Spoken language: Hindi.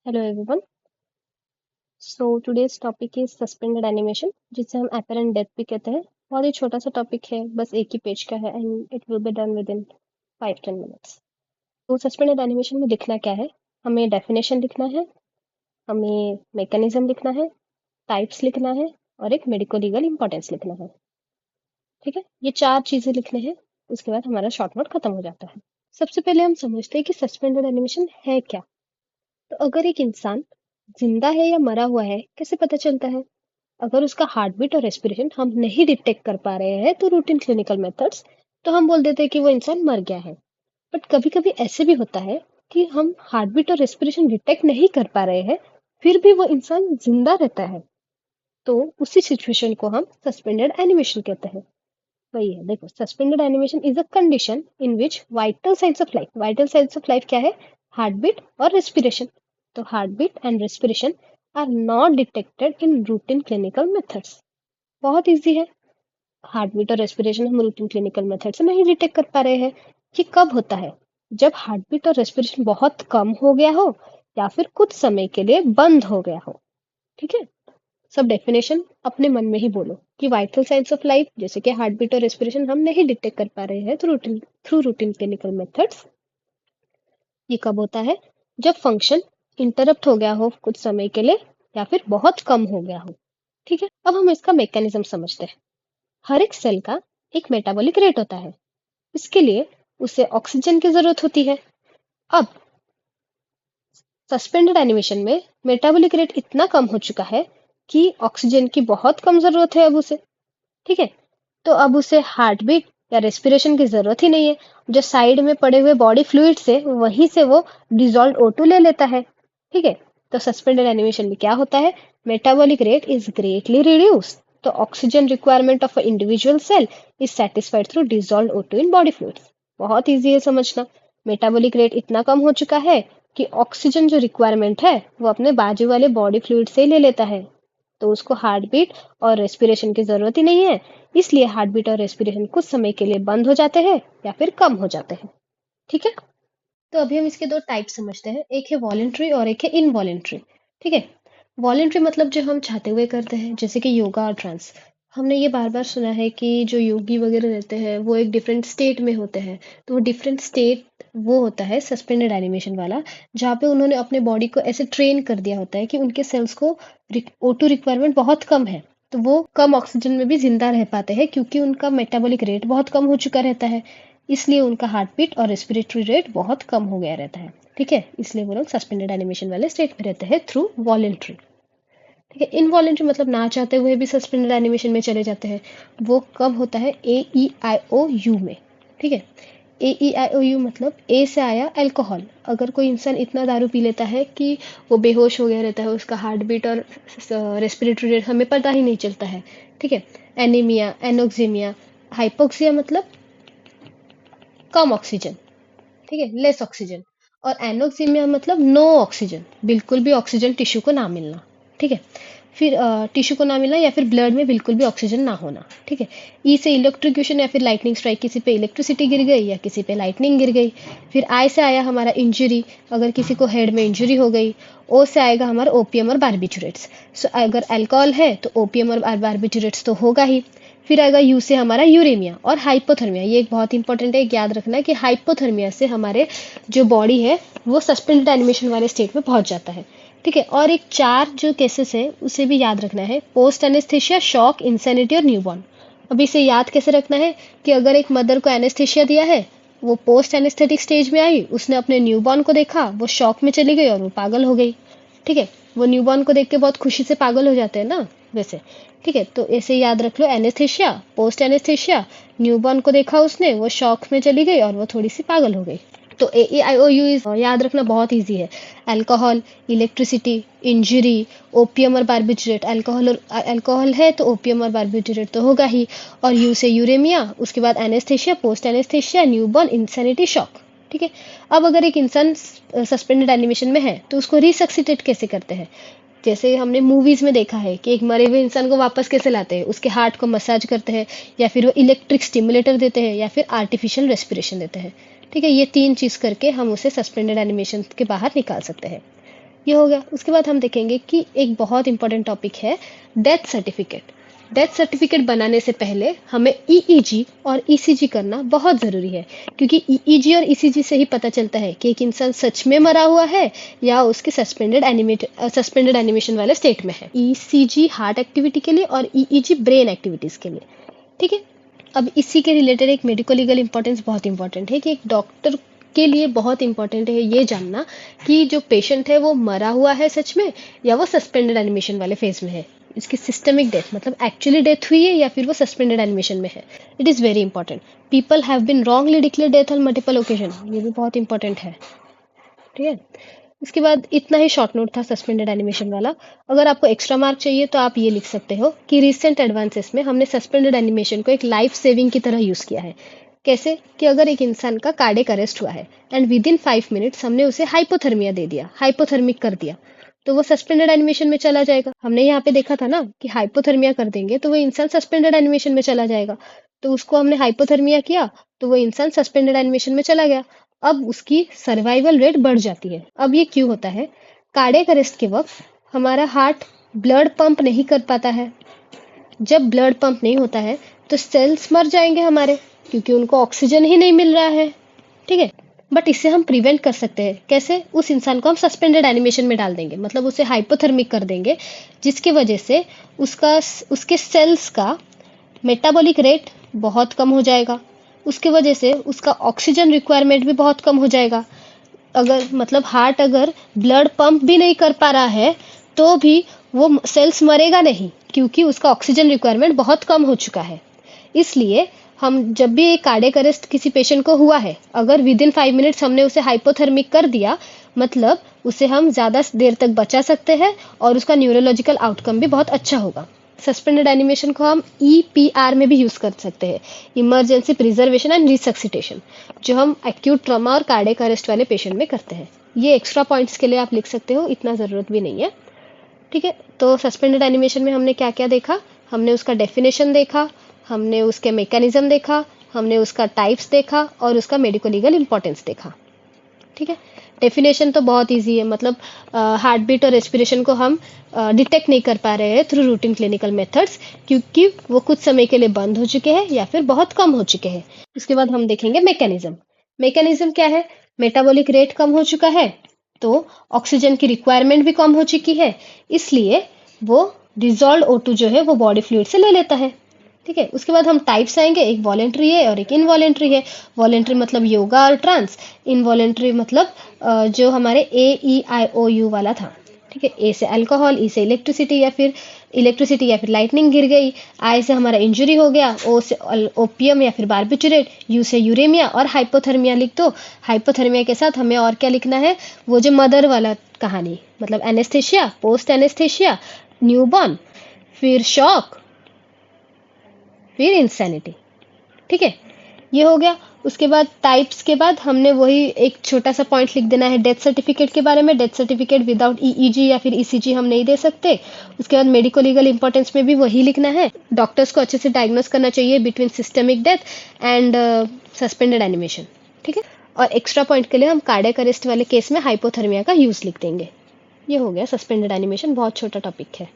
Hello everyone. So today's topic is suspended animation, जिसे हम एपरेंट डेथ भी कहते हैं। बहुत ही छोटा सा टॉपिक है, बस एक ही पेज का है and it will be done with in 5-10 minutes. तो सस्पेंडेड एनिमेशन में लिखना क्या है? हमें डेफिनेशन लिखना है, हमें मैकेनिज्म लिखना है, टाइप्स लिखना है और एक मेडिको लीगल इंपॉर्टेंस लिखना है। ठीक है, ये चार चीजें लिखने हैं। उसके बाद हमारा शॉर्ट नोट खत्म हो जाता है। सबसे पहले हम समझते हैं कि सस्पेंडेड एनिमेशन है क्या। तो अगर एक इंसान जिंदा है या मरा हुआ है कैसे पता चलता है? अगर उसका हार्ट बीट और रेस्पिरेशन हम नहीं डिटेक्ट कर पा रहे हैं तो रूटीन क्लिनिकल मेथड्स, तो हम बोल देते हैं कि वो इंसान मर गया है। बट कभी कभी ऐसे भी होता है कि हम हार्ट बीट और रेस्पिरेशन डिटेक्ट नहीं कर पा रहे हैं, फिर भी वो इंसान जिंदा रहता है। तो उसी सिचुएशन को हम सस्पेंडेड एनिमेशन कहते हैं। वही है, देखो, suspended animation is a condition in which vital science of life क्या है? हार्ट बीट और रेस्पिरेशन। तो heart beat and respiration are not detected in routine clinical methods. बहुत इजी है। हार्ट बीट और रेस्पिरेशन हम रूटीन क्लिनिकल मेथड से नहीं डिटेक्ट कर पा रहे हैं। ये कब होता है? जब हार्ट बीट और रेस्पिरेशन बहुत कम हो गया हो या फिर कुछ समय के लिए बंद हो गया हो। ठीक है, सब डेफिनेशन अपने मन में ही बोलो कि वाइटल साइंस ऑफ लाइफ जैसे कि हार्ट बीट और रेस्पिरेशन हम नहीं डिटेक्ट कर पा रहे हैं तो थ्रू रूटीन क्लिनिकल मेथड्स। ये कब होता है? जब फंक्शन इंटरप्ट हो गया हो कुछ समय के लिए या फिर बहुत कम हो गया हो। ठीक है, अब हम इसका मैकेनिज्म समझते हैं। हर एक सेल का एक मेटाबॉलिक रेट होता है। इसके लिए उसे ऑक्सीजन की जरूरत होती है। अब सस्पेंडेड एनिमेशन में मेटाबॉलिक रेट इतना कम हो चुका है कि ऑक्सीजन की बहुत कम जरूरत है अब उसे। ठीक है, तो अब उसे हार्ट बीट या रेस्पिरेशन की जरूरत ही नहीं है। जो साइड में पड़े हुए बॉडी फ्लूइड से वहीं से वो डिजॉल्व O2 ले लेता है। ठीक है, तो सस्पेंडेड एनिमेशन में क्या होता है? Metabolic rate is greatly reduce, तो oxygen requirement of individual cell is satisfied through dissolve O2 in body fluids. बहुत ईजी है समझना। मेटाबॉलिक रेट इतना कम हो चुका है कि ऑक्सीजन जो रिक्वायरमेंट है वो अपने बाजू वाले बॉडी फ्लूइड से ही ले लेता है। तो उसको हार्ट बीट और रेस्पिरेशन की जरूरत ही नहीं है। इसलिए हार्ट बीट और रेस्पिरेशन कुछ समय के लिए बंद हो जाते हैं या फिर कम हो जाते हैं। ठीक है, तो अभी हम इसके दो टाइप समझते हैं, एक है वॉलेंट्री और एक है इनवॉलेंट्री। ठीक है, वॉलेंट्री मतलब जो हम चाहते हुए करते हैं, जैसे कि योगा और ट्रांस। हमने ये बार बार सुना है कि जो योगी वगैरह रहते हैं वो एक डिफरेंट स्टेट में होते हैं। तो वो डिफरेंट स्टेट वो होता है सस्पेंडेड एनिमेशन वाला, जहाँ पे उन्होंने अपने बॉडी को ऐसे ट्रेन कर दिया होता है कि उनके सेल्स को O2 रिक्वायरमेंट बहुत कम है। तो वो कम ऑक्सीजन में भी जिंदा रह पाते हैं क्योंकि उनका मेटाबॉलिक रेट बहुत कम हो चुका रहता है। इसलिए उनका हार्ट बीट और रेस्पिरेटरी रेट बहुत कम हो गया रहता है। ठीक है, इसलिए वो लोग सस्पेंडेड एनिमेशन वाले स्टेट में रहते हैं थ्रू वॉलेंट्री। ठीक है, इनवॉलेंट्री मतलब ना चाहते हुए भी सस्पेंडेड एनिमेशन में चले जाते हैं। वो कब होता है? AEIOU में। ठीक है, AEIOU मतलब ए से आया अल्कोहल। अगर कोई इंसान इतना दारू पी लेता है कि वो बेहोश हो गया रहता है, उसका हार्ट बीट और रेस्पिरेटरी रेट हमें पता ही नहीं चलता है। ठीक है, एनीमिया, एनोक्सिमिया, हाइपोक्सिया मतलब कम ऑक्सीजन। ठीक है, लेस ऑक्सीजन। और एनोक्सिमिया मतलब नो ऑक्सीजन, बिल्कुल भी ऑक्सीजन टिश्यू को ना मिलना। ठीक है, फिर टिश्यू को ना मिलना या फिर ब्लड में बिल्कुल भी ऑक्सीजन ना होना। ठीक है, ई से इलेक्ट्रिक्यूशन या फिर लाइटनिंग स्ट्राइक, किसी पे इलेक्ट्रिसिटी गिर गई या किसी पे लाइटनिंग गिर गई। फिर आई से आया हमारा इंजरी, अगर किसी को हेड में इंजरी हो गई। ओ से आएगा हमारा ओपियम और बार्बिचुरेट्स। सो अगर अल्कोहल है तो ओपियम और बार्बिचुरेट्स तो होगा ही। फिर आएगा यू से हमारा यूरेमिया और हाइपोथर्मिया। ये एक बहुत इंपॉर्टेंट है, एक याद रखना है कि हाइपोथर्मिया से हमारे जो बॉडी है वो सस्पेंडेड एनिमेशन वाले स्टेट में पहुंच जाता है। ठीक है, और एक चार जो केसेस है उसे भी याद रखना है, पोस्ट एनेस्थेशिया, शॉक, इंसैनिटी और न्यूबॉर्न। अब इसे याद कैसे रखना है कि अगर एक मदर को एनेस्थेशिया दिया है, वो पोस्ट एनेस्थेटिक स्टेज में आई, उसने अपने न्यूबॉर्न को देखा, वो शॉक में चली गई और वो पागल हो गई। ठीक है, वो न्यूबॉर्न को देख के बहुत खुशी से पागल हो जाते हैं ना, वैसे। ठीक है, तो ऐसे याद रख लो, एनेस्थेशिया, पोस्ट एनेस्थेशिया, न्यूबॉर्न को देखा उसने, वो शॉक में चली गई और वो थोड़ी सी पागल हो गई। तो AEIOU इज याद रखना बहुत इजी है। अल्कोहल, इलेक्ट्रिसिटी, इंजरी, ओपियम और बार्बिट्रेट। अल्कोहल है तो ओपियम और बार्बिट्रेट तो होगा ही। और यू से यूरेमिया, उसके बाद anaesthesia, post anaesthesia, newborn, insanity, shock. ठीक है, अब अगर एक इंसान सस्पेंडेड एनिमेशन में है तो उसको रिसक्सिटेट कैसे करते हैं? जैसे हमने मूवीज में देखा है कि एक मरे हुए इंसान को वापस कैसे लाते हैं, उसके हार्ट को मसाज करते हैं, या फिर वो इलेक्ट्रिक स्टिमुलेटर देते हैं, या फिर आर्टिफिशियल रेस्पिरेशन देते हैं। ठीक है, ये तीन चीज करके हम उसे सस्पेंडेड एनिमेशन के बाहर निकाल सकते हैं। ये हो गया। उसके बाद हम देखेंगे कि एक बहुत इंपॉर्टेंट टॉपिक है डेथ सर्टिफिकेट। डेथ सर्टिफिकेट बनाने से पहले हमें ईईजी और ईसीजी करना बहुत ज़रूरी है, क्योंकि ईईजी और ईसीजी से ही पता चलता है कि एक इंसान सच में मरा हुआ है या उसके सस्पेंडेड एनिमेशन वाले स्टेट में है। ईसीजी हार्ट एक्टिविटी के लिए और ईईजी ब्रेन एक्टिविटीज़ के लिए। ठीक है। अब इसी के रिलेटेड एक मेडिको लीगल इंपॉर्टेंस बहुत इंपॉर्टेंट है कि एक डॉक्टर के लिए बहुत इंपॉर्टेंट है ये जानना कि जो पेशेंट है वो मरा हुआ है सच में या वो सस्पेंडेड एनिमेशन वाले फेज में है। इसकी सिस्टमिक डेथ मतलब एक्चुअली डेथ हुई है या फिर वो सस्पेंडेड एनिमेशन में है। It is very important. People have been wrongly declare death on multiple occasion, ये भी बहुत इंपॉर्टेंट है। ठीक है। इसके बाद इतना ही शॉर्ट नोट था सस्पेंडेड एनिमेशन वाला। अगर आपको एक्स्ट्रा मार्क चाहिए तो आप ये लिख सकते हो कि रिसेंट एडवांसेस में हमने सस्पेंडेड एनिमेशन को एक लाइफ सेविंग की तरह यूज़ किया है। कैसे कि अगर एक इंसान का कार्डियक अरेस्ट हुआ है एंड विद इन 5 मिनट्स हमने उसे हाइपोथर्मिया दे दिया, हाइपोथर्मिक कर दिया, तो वो सस्पेंडेड एनिमेशन में चला जाएगा। हमने यहाँ पे देखा था ना कि हाइपोथर्मिया कर देंगे तो वो इंसान सस्पेंडेड एनिमेशन में चला जाएगा। तो उसको हमने हाइपोथर्मिया किया तो वो इंसान सस्पेंडेड एनिमेशन में चला गया। अब उसकी सर्वाइवल रेट बढ़ जाती है। अब ये क्यों होता है? कार्डियक अरेस्ट के वक्त हमारा हार्ट ब्लड पंप नहीं कर पाता है। जब ब्लड पंप नहीं होता है तो सेल्स मर जाएंगे हमारे, क्योंकि उनको ऑक्सीजन ही नहीं मिल रहा है। ठीक है। बट इससे हम प्रिवेंट कर सकते हैं। कैसे? उस इंसान को हम सस्पेंडेड एनिमेशन में डाल देंगे, मतलब उसे हाइपोथर्मिक कर देंगे, जिसकी वजह से उसके सेल्स का मेटाबॉलिक रेट बहुत कम हो जाएगा। उसकी वजह से उसका ऑक्सीजन रिक्वायरमेंट भी बहुत कम हो जाएगा। अगर मतलब हार्ट अगर ब्लड पंप भी नहीं कर पा रहा है तो भी वो सेल्स मरेगा नहीं, क्योंकि उसका ऑक्सीजन रिक्वायरमेंट बहुत कम हो चुका है। इसलिए हम जब भी एक कार्डियक अरेस्ट किसी पेशेंट को हुआ है, अगर विद इन 5 मिनट्स हमने उसे हाइपोथर्मिक कर दिया, मतलब उसे हम ज़्यादा देर तक बचा सकते हैं और उसका न्यूरोलॉजिकल आउटकम भी बहुत अच्छा होगा। सस्पेंडेड एनिमेशन को हम ईपीआर में भी यूज़ कर सकते हैं, इमरजेंसी प्रिजर्वेशन एंड रिसक्सिटेशन, जो हम एक्यूट ट्रॉमा और कार्डियक अरेस्ट वाले पेशेंट में करते हैं। ये एक्स्ट्रा पॉइंट्स के लिए आप लिख सकते हो, इतना ज़रूरत भी नहीं है। ठीक है। तो सस्पेंडेड एनिमेशन में हमने क्या क्या देखा? हमने उसका डेफिनेशन देखा, हमने उसके मैकेनिज्म देखा, हमने उसका टाइप्स देखा और उसका मेडिको लीगल इंपॉर्टेंस देखा। ठीक है। डेफिनेशन तो बहुत इजी है, मतलब हार्ट बीट और रेस्पिरेशन को हम डिटेक्ट नहीं कर पा रहे हैं थ्रू रूटीन क्लिनिकल मेथड्स, क्योंकि वो कुछ समय के लिए बंद हो चुके हैं या फिर बहुत कम हो चुके हैं। उसके बाद हम देखेंगे मैकेनिज्म। मैकेनिज्म क्या है? मेटाबॉलिक रेट कम हो चुका है तो ऑक्सीजन की रिक्वायरमेंट भी कम हो चुकी है, इसलिए वो डिजॉल्व O2 जो है वो बॉडी फ्लूइड से ले लेता है। ठीक है। उसके बाद हम टाइप्स आएंगे, एक वॉलेंट्री है और एक इनवॉलेंट्री है। वॉलेंट्री मतलब योगा और ट्रांस, इनवॉलेंट्री मतलब जो हमारे AEIOU वाला था। ठीक है। ए से अल्कोहल, ई से इलेक्ट्रिसिटी या फिर लाइटनिंग गिर गई, आई से हमारा इंजरी हो गया, ओ से ओपियम या फिर बारबिचुरेट, यू से यूरेमिया और हाइपोथर्मिया लिख दो। हाइपोथर्मिया के साथ हमें और क्या लिखना है? वो जो मदर वाला कहानी, मतलब एनेस्थेशिया, पोस्ट एनेस्थेशिया, न्यूबॉर्न, फिर शॉक, फिर इंसैनिटी। ठीक है। ये हो गया। उसके बाद टाइप्स के बाद हमने वही एक छोटा सा पॉइंट लिख देना है डेथ सर्टिफिकेट के बारे में। डेथ सर्टिफिकेट विदाउट ईईजी या फिर ईसीजी हम नहीं दे सकते। उसके बाद मेडिको लीगल इंपॉर्टेंस में भी वही लिखना है। डॉक्टर्स को अच्छे से डायग्नोस करना चाहिए between systemic death and suspended animation. ठीक है। और एक्स्ट्रा पॉइंट के लिए हम कार्डियक अरेस्ट वाले केस में हाइपोथर्मिया का यूज लिख देंगे। ये हो गया सस्पेंडेड एनिमेशन, बहुत छोटा टॉपिक है।